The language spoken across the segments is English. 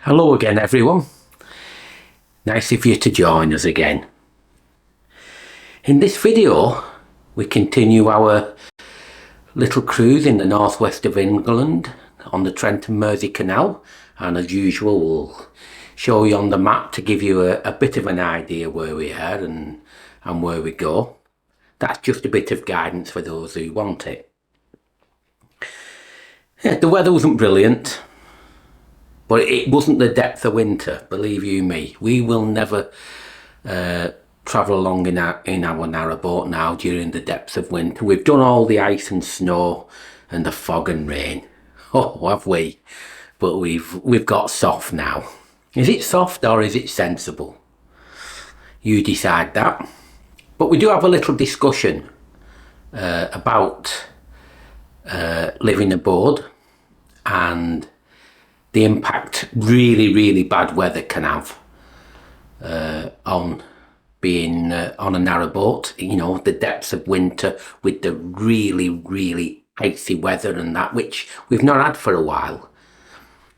Hello again everyone, nice of you to join us again. In this video we continue our little cruise in the northwest of England on the Trent Mersey Canal, and as usual we'll show you on the map to give you a bit of an idea where we are and where we go. That's just a bit of guidance for those who want it. Yeah, the weather wasn't brilliant. But it wasn't the depth of winter, believe you me. We will never travel along in our narrowboat now during the depths of winter. We've done all the ice and snow and the fog and rain. Oh, have we? But we've got soft now. Is it soft or is it sensible? You decide that. But we do have a little discussion about living aboard and the impact really bad weather can have on being on a narrowboat. You know, the depths of winter with the really icy weather and that, which we've not had for a while.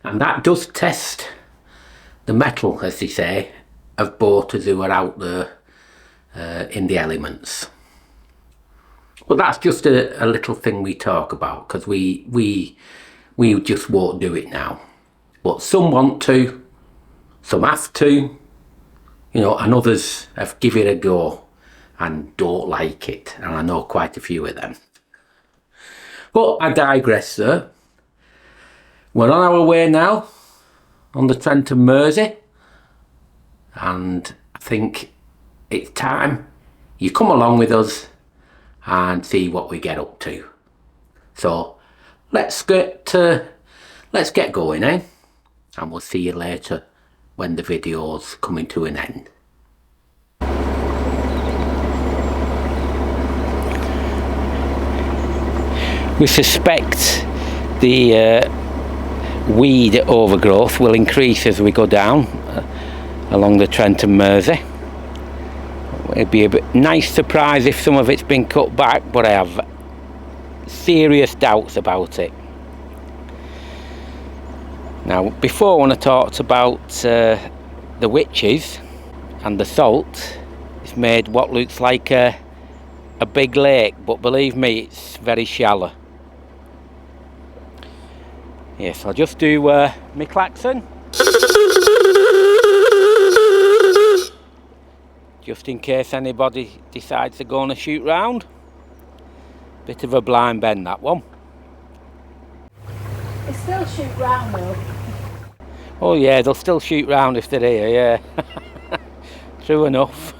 And that does test the mettle, as they say, of boaters who are out there in the elements. But that's just a little thing we talk about, because we just won't do it now. But some want to, some have to, you know, and others have given it a go and don't like it. And I know quite a few of them. But I digress, sir. We're on our way now on the Trent Mersey. And I think it's time you come along with us and see what we get up to. So let's get going, eh? And we'll see you later when the video's coming to an end. We suspect the weed overgrowth will increase as we go down along the Trent Mersey. It'd be a nice surprise if some of it's been cut back, but I have serious doubts about it. Now, before when I talked about the witches and the salt, it's made what looks like a big lake, but believe me, it's very shallow. Yes, I'll just do my klaxon, just in case anybody decides they're going to shoot round. Bit of a blind bend, that one. They still shoot round though. Oh yeah, they'll still shoot round if they're here, yeah. True enough.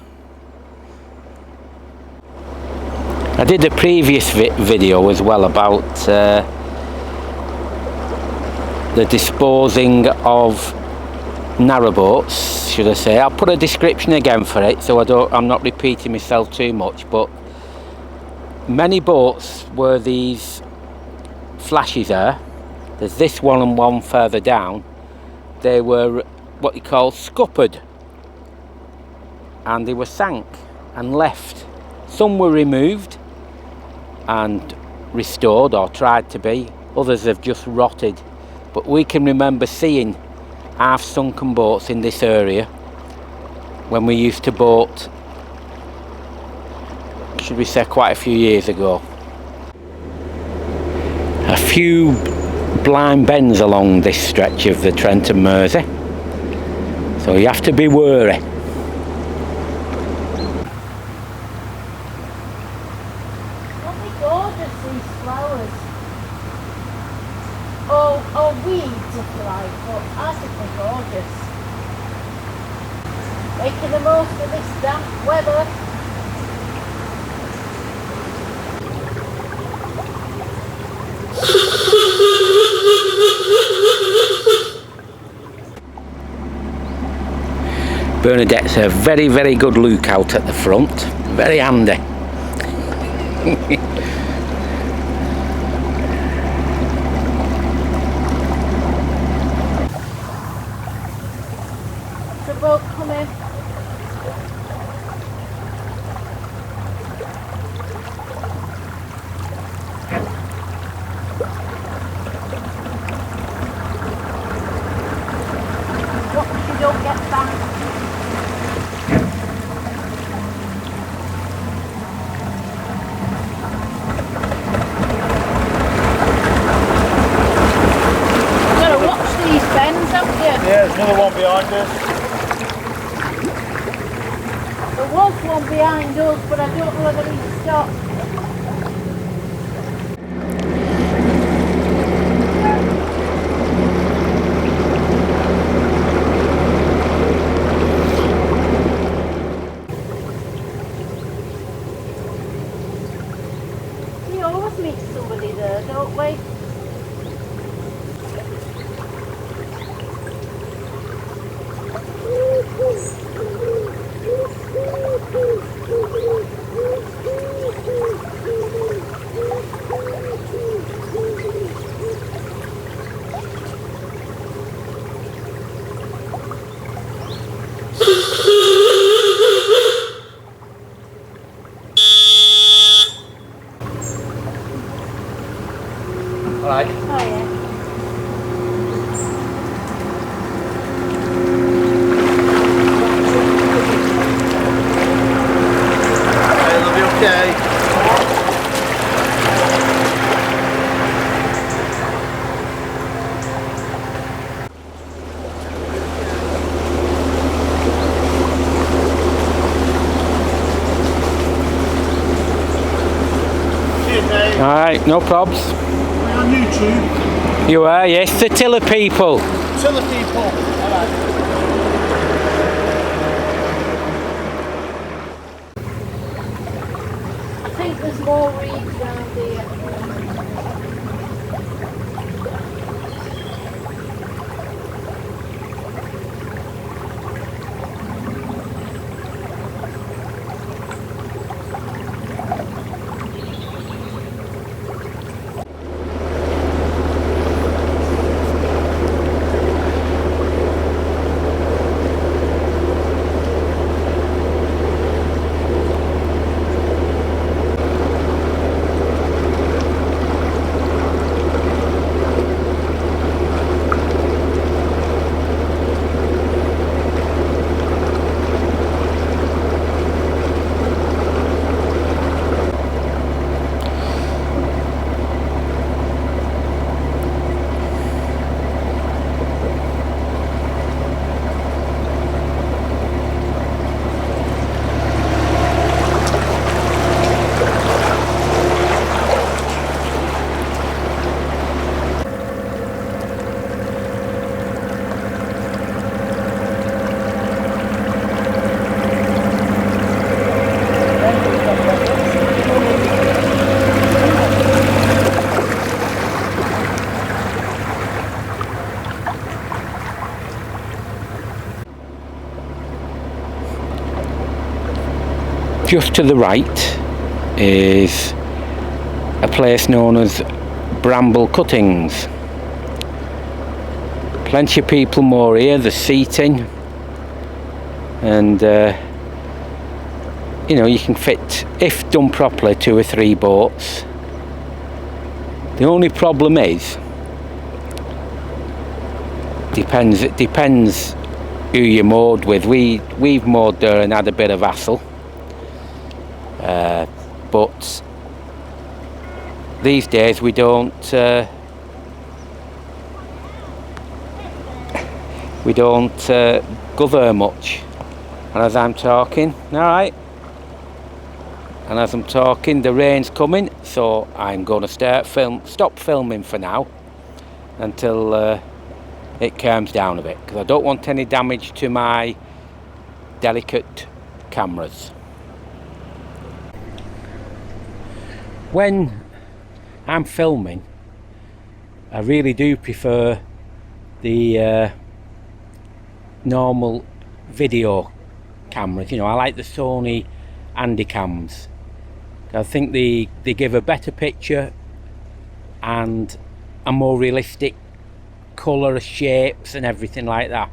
I did a previous video as well about the disposing of narrowboats, should I say. I'll put a description again for it so I'm not repeating myself too much, but many boats where these flashes are, there's this one and one further down, they were what you call scuppered, and they were sank and left. Some were removed and restored, or tried to be, others have just rotted. But we can remember seeing half sunken boats in this area when we used to boat, should we say, quite a few years ago. A few blind bends along this stretch of the Trent Mersey, so you have to be wary. Aren't they gorgeous, these flowers? Or weeds, if you like, but I think they're gorgeous. Making the most of this damp weather. Bernadette's a very good lookout at the front, very handy. What if you don't get back? You've got to watch these bends, haven't you? Yeah, there's another one behind us. There was one behind us, but I don't know whether he stopped. We always meet somebody there, don't we? Alright. Oh yeah. It'll be okay. Cheers, Dave. Alright, no probs. We're on YouTube. You are, yes, the tiller people. Tell the people. Alright. I think there's more reeds around here. Just to the right is a place known as Bramble Cuttings. Plenty of people more here, the seating, and you know, you can fit, if done properly, 2 or 3 boats. The only problem is, it depends who you moored with. We've moored there and had a bit of hassle. But these days we don't go there much. And as I'm talking, alright, and as I'm talking, the rain's coming, so I'm going to stop filming for now until it calms down a bit, because I don't want any damage to my delicate cameras. When I'm filming, I really do prefer the normal video cameras. You know, I like the Sony Handycams. I think they give a better picture and a more realistic colour, shapes and everything like that.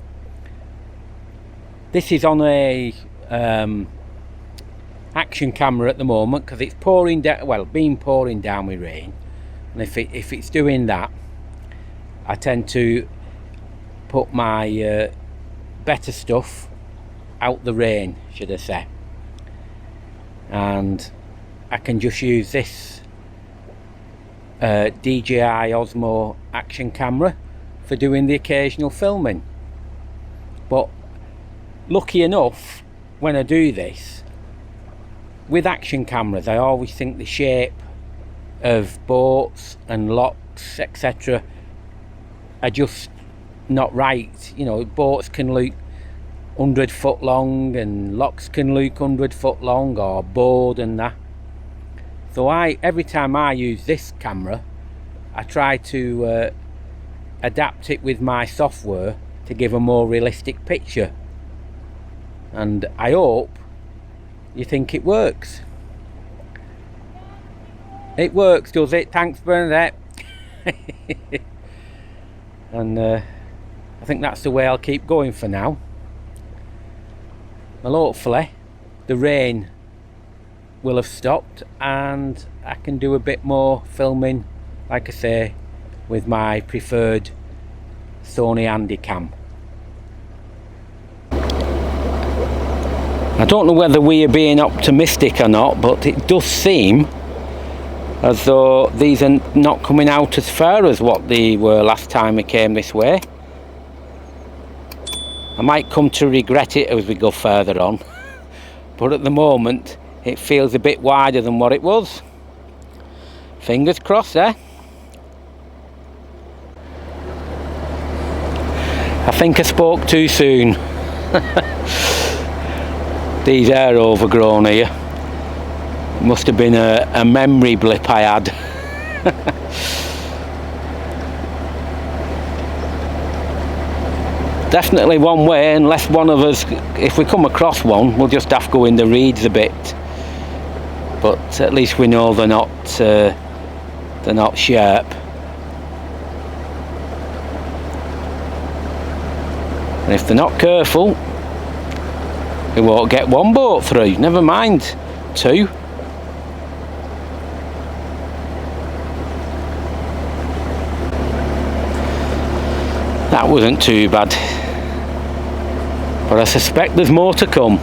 This is on a action camera at the moment because it's pouring down, well, been pouring down with rain, and if it's doing that, I tend to put my better stuff out the rain, should I say, and I can just use this DJI Osmo action camera for doing the occasional filming. But lucky enough, when I do this with action cameras, I always think the shape of boats and locks, etc., are just not right. You know, boats can look 100 foot long and locks can look 100 foot long, or board and that. So every time I use this camera, I try to adapt it with my software to give a more realistic picture, and I hope you think it works. It works, does it? Thanks, Bernadette. And I think that's the way I'll keep going for now. Well, hopefully the rain will have stopped and I can do a bit more filming, like I say, with my preferred Sony Handycam. I don't know whether we are being optimistic or not, but it does seem as though these are not coming out as far as what they were last time we came this way. I might come to regret it as we go further on, but at the moment it feels a bit wider than what it was. Fingers crossed, eh? I think I spoke too soon. These are overgrown here. It must have been a memory blip I had. Definitely one way, unless one of us, if we come across one, we'll just have to go in the reeds a bit. But at least we know they're not sharp. And if they're not careful, we won't get one boat through, never mind two. That wasn't too bad, but I suspect there's more to come.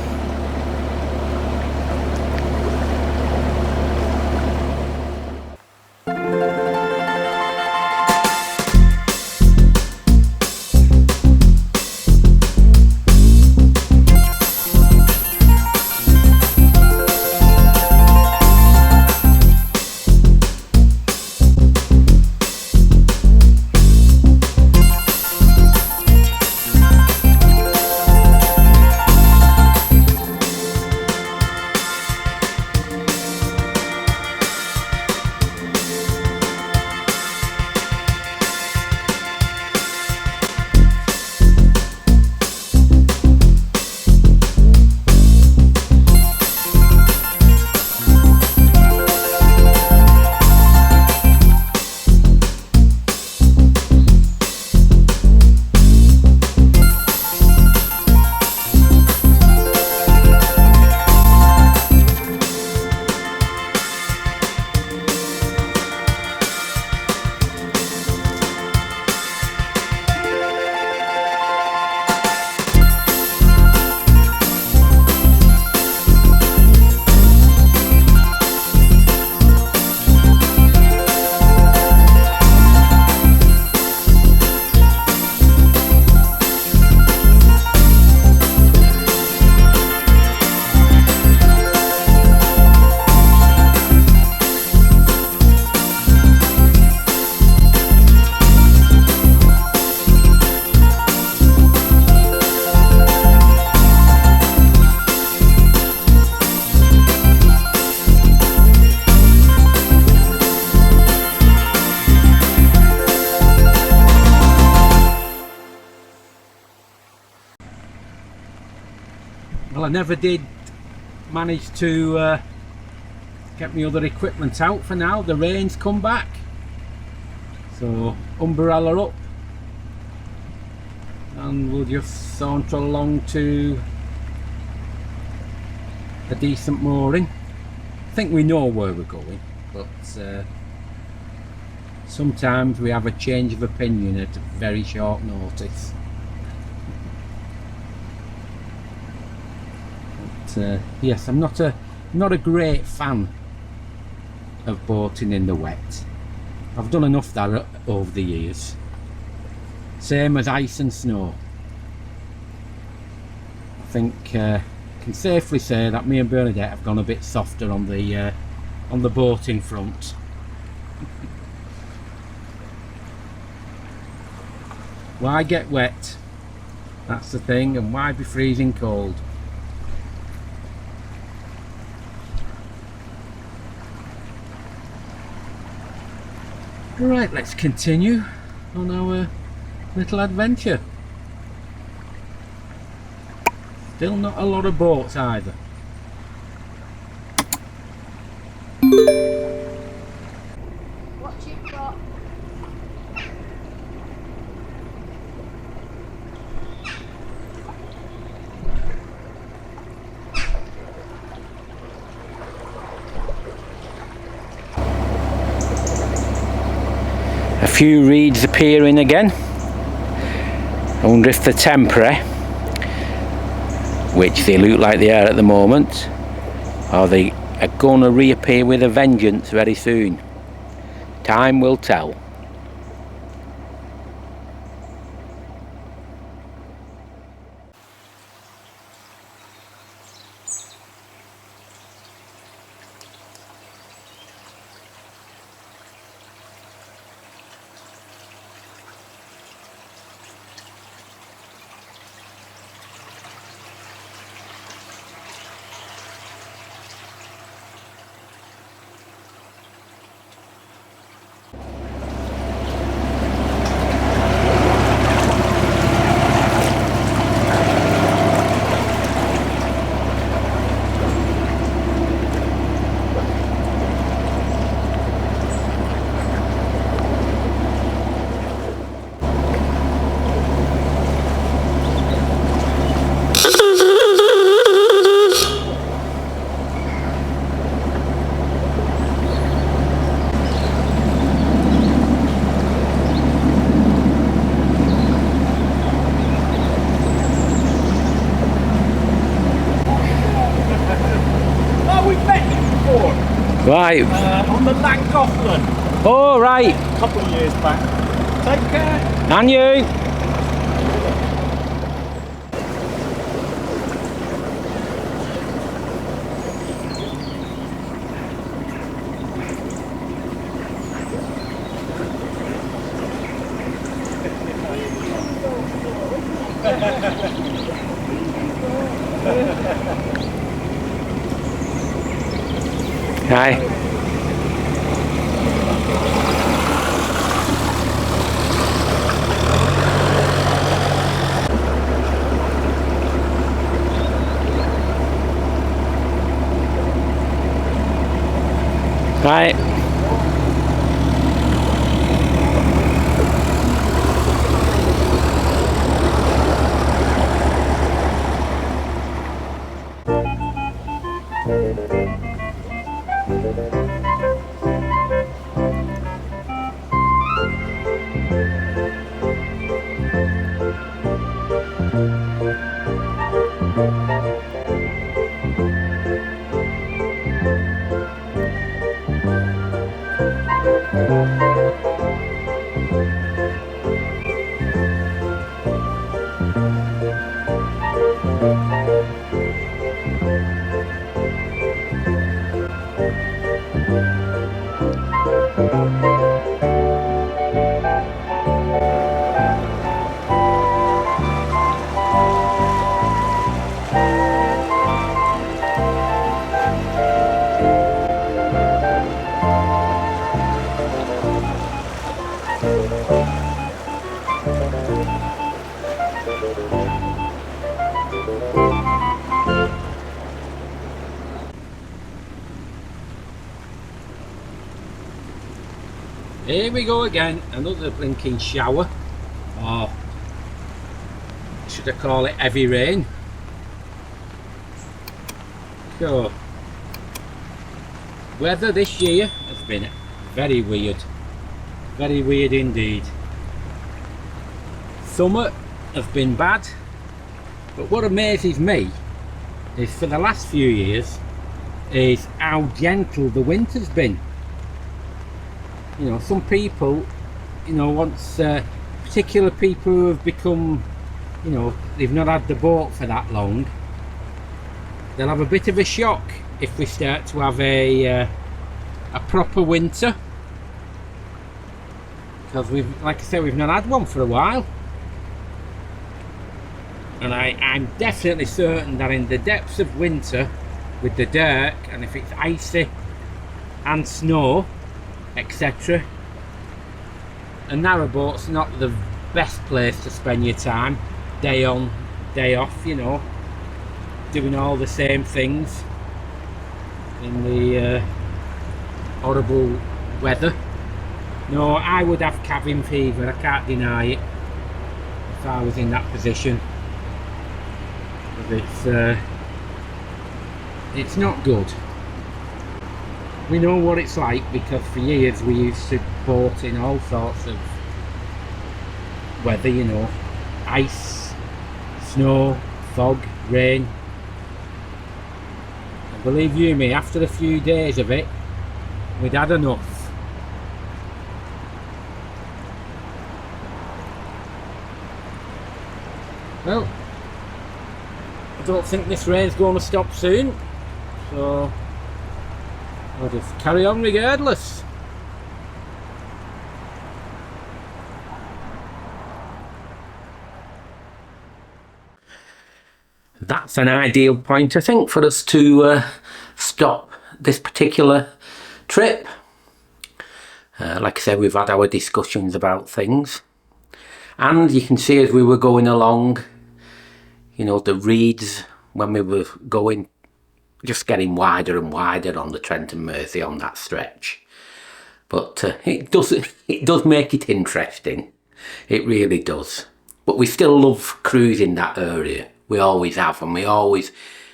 Well, I never did manage to get my other equipment out for now. The rain's come back, so umbrella up, and we'll just saunter along to a decent mooring. I think we know where we're going, but Sometimes we have a change of opinion at very short notice. But, yes, I'm not a great fan of boating in the wet. I've done enough that over the years. Same as ice and snow. I think I can safely say that me and Bernadette have gone a bit softer on the boating front. Why get wet? That's the thing, and why be freezing cold? Right, let's continue on our little adventure. Still not a lot of boats either. What you've got? A few reeds appearing again. I wonder if they're temporary, which they look like they are at the moment, or they are going to reappear with a vengeance very soon. Time will tell. Right. On the Llangollen. Oh, right. A couple of years back. Take care. And you. Hi. Right. Here we go again, another blinking shower. Oh, should I call it heavy rain? So, weather this year has been very weird. Very weird indeed. Summer has been bad, but what amazes me is for the last few years is how gentle the winter's been. You know, some people, you know, once particular people who have become, you know, they've not had the boat for that long, they'll have a bit of a shock if we start to have a proper winter, because we've, like I said, we've not had one for a while. And I'm definitely certain that in the depths of winter, with the dirt, and if it's icy and snow, etc., a narrowboat's not the best place to spend your time, day on, day off, you know, doing all the same things in the horrible weather. No, I would have cabin fever, I can't deny it, if I was in that position. It's not good. We know what it's like because for years we used to boat in all sorts of weather, you know, ice, snow, fog, rain. And believe you me, after a few days of it, we'd had enough. Well, I don't think this rain's going to stop soon, so I'll just carry on regardless. That's an ideal point, I think, for us to stop this particular trip. Like I said, we've had our discussions about things, and you can see as we were going along, you know, the reeds when we were going, just getting wider and wider on the Trent Mersey on that stretch. But it does make it interesting. It really does. But we still love cruising that area. We always have, and we always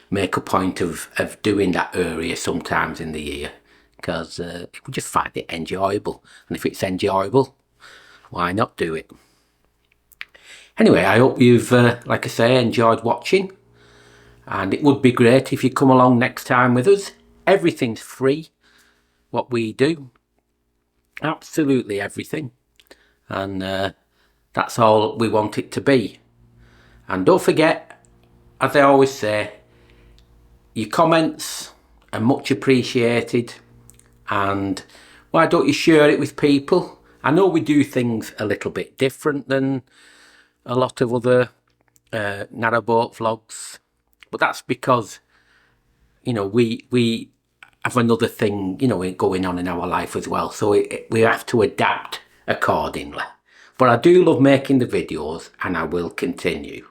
make a point of doing that area sometimes in the year, because we just find it enjoyable. And if it's enjoyable, why not do it? Anyway, I hope you've, like I say, enjoyed watching. And it would be great if you come along next time with us. Everything's free, what we do. Absolutely everything. And that's all we want it to be. And don't forget, as I always say, your comments are much appreciated. And why don't you share it with people? I know we do things a little bit different than a lot of other narrowboat vlogs, but that's because, you know, we have another thing, you know, going on in our life as well, so we have to adapt accordingly. But I do love making the videos, and I will continue.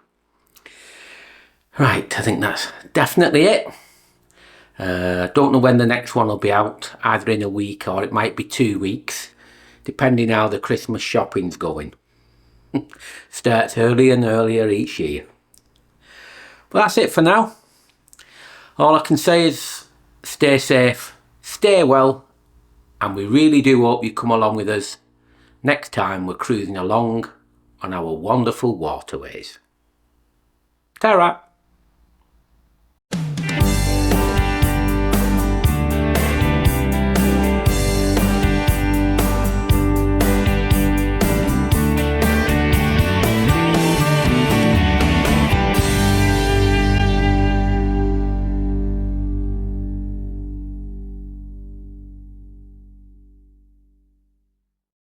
Right, I think that's definitely it. Don't know when the next one will be out, either in a week or it might be 2 weeks, depending how the Christmas shopping's going. Starts earlier and earlier each year. But that's it for now. All I can say is stay safe, stay well, and we really do hope you come along with us next time we're cruising along on our wonderful waterways. Ta-ra!